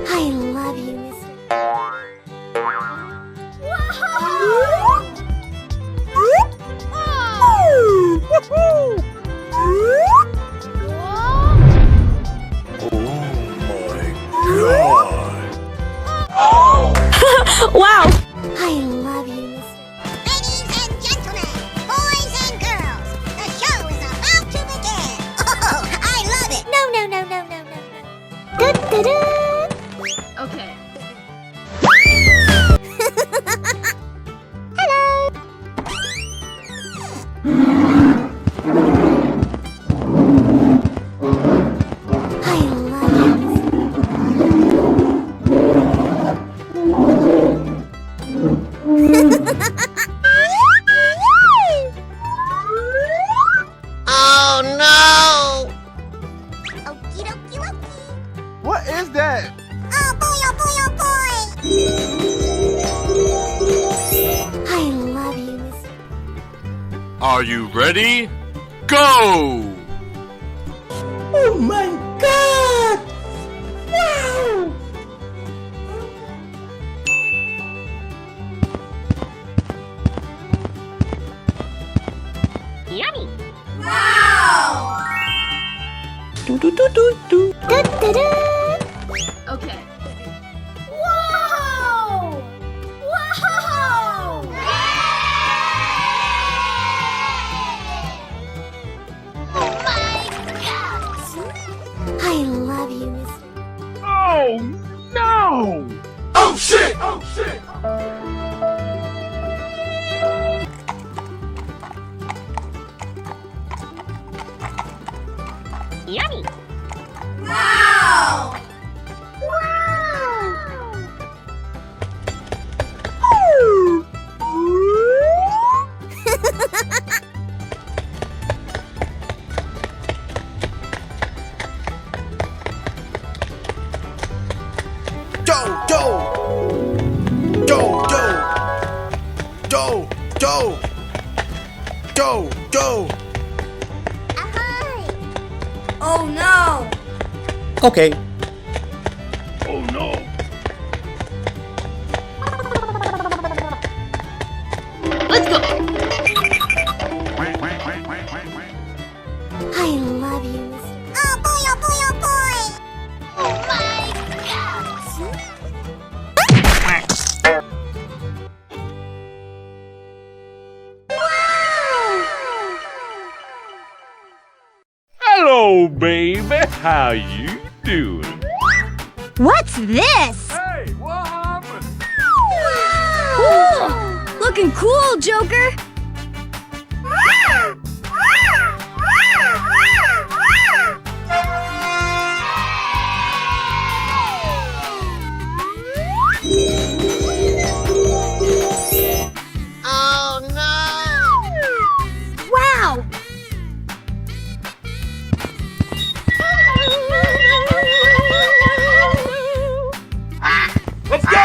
I love you, mister. Wow! I love you, mister. Ladies and gentlemen, boys and girls, the show is about to begin. Oh, I love it. No. Da-da-da. Okay. Hello. I love you, Oh no! Okie dokie dokie. What is that? Oh boy, oh boy, oh boy! I love you, mister. Are you ready? Go! Oh my God! Wow! Yummy. Do. Da-da-da. Okay. Whoa! Whoa! I love you, mister. Oh no! Oh shit! Oh shit! Yummy. Go! Ahoy! Oh no. Okay. Oh no! Let's go. I love you, mister. Oh boy, oh boy, oh boy! Oh my God! Hello, baby. How you doing? What's this? Hey, what happened? Cool! Looking cool, Joker. Oh no! Wow! Let's go!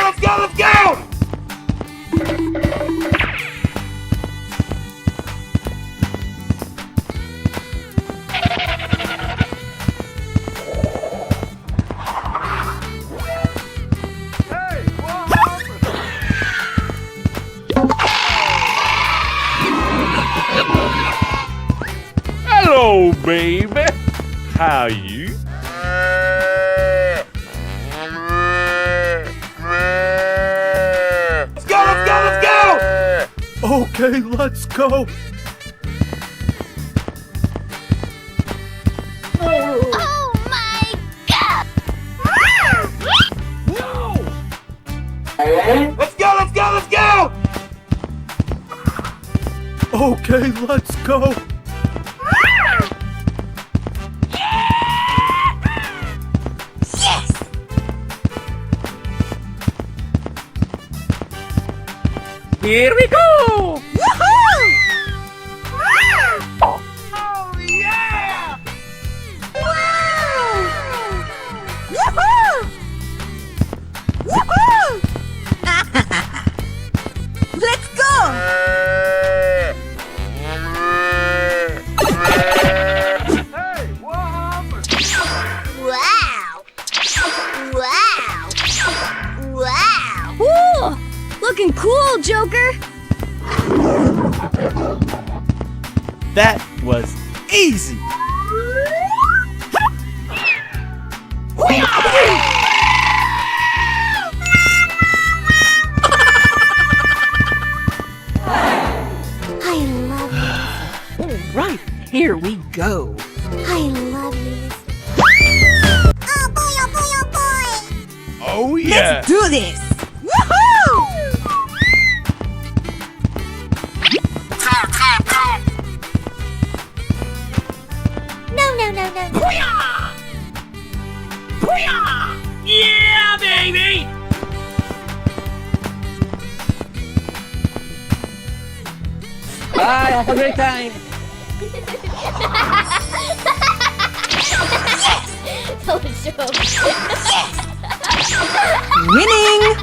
Hey, what happened? Hello, baby. How you? Let's go! Okay, let's go. Oh my God! No! Let's go! Okay, let's go. Yes! Here we go! Woohoo! Oh yeah! Wow! Woohoo! Woohoo! Let's go. Hey, what happened? Wow! Looking cool, Joker! That was easy. I love you. Right, here we go. I love you, mister. Oh boy, oh boy, oh boy! Oh yeah. Let's do this! No, no, no, no, no. Yeah, baby. Bye, have a great time. Winning!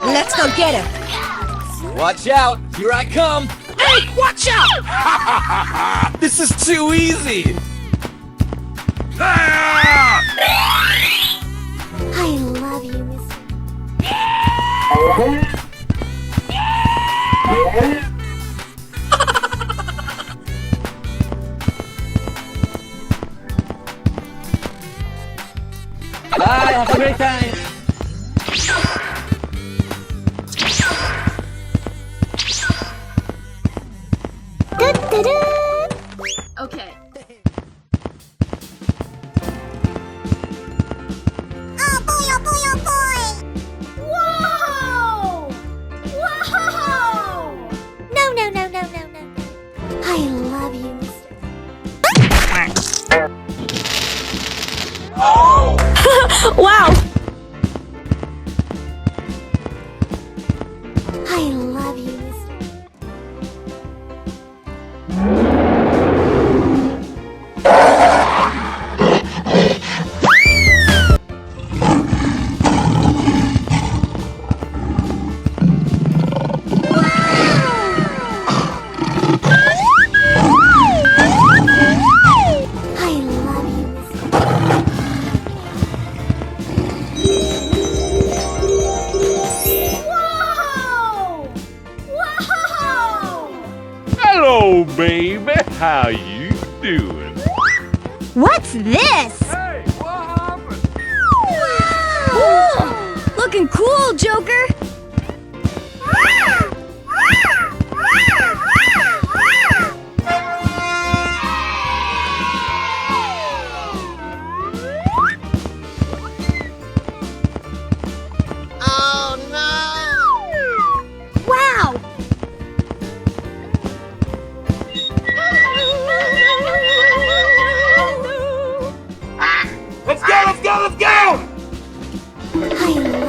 Let's go get him! Watch out, here I come. Hey, watch out! This is too easy. Ah! I love you, mister. Bye, have a great time. Okay. Oh boy, oh boy, oh boy! Whoa! Whoa! No, no, no, no, no, no. I love you, mister. Wow! I love you, mister. I love you, mister. Whoa! Whoa! Hello, baby. How you doing? What's this? Hey, what happened? Whoa! Looking cool, Joker! Oh no! Wow! Let's go, let's go, let's go! I love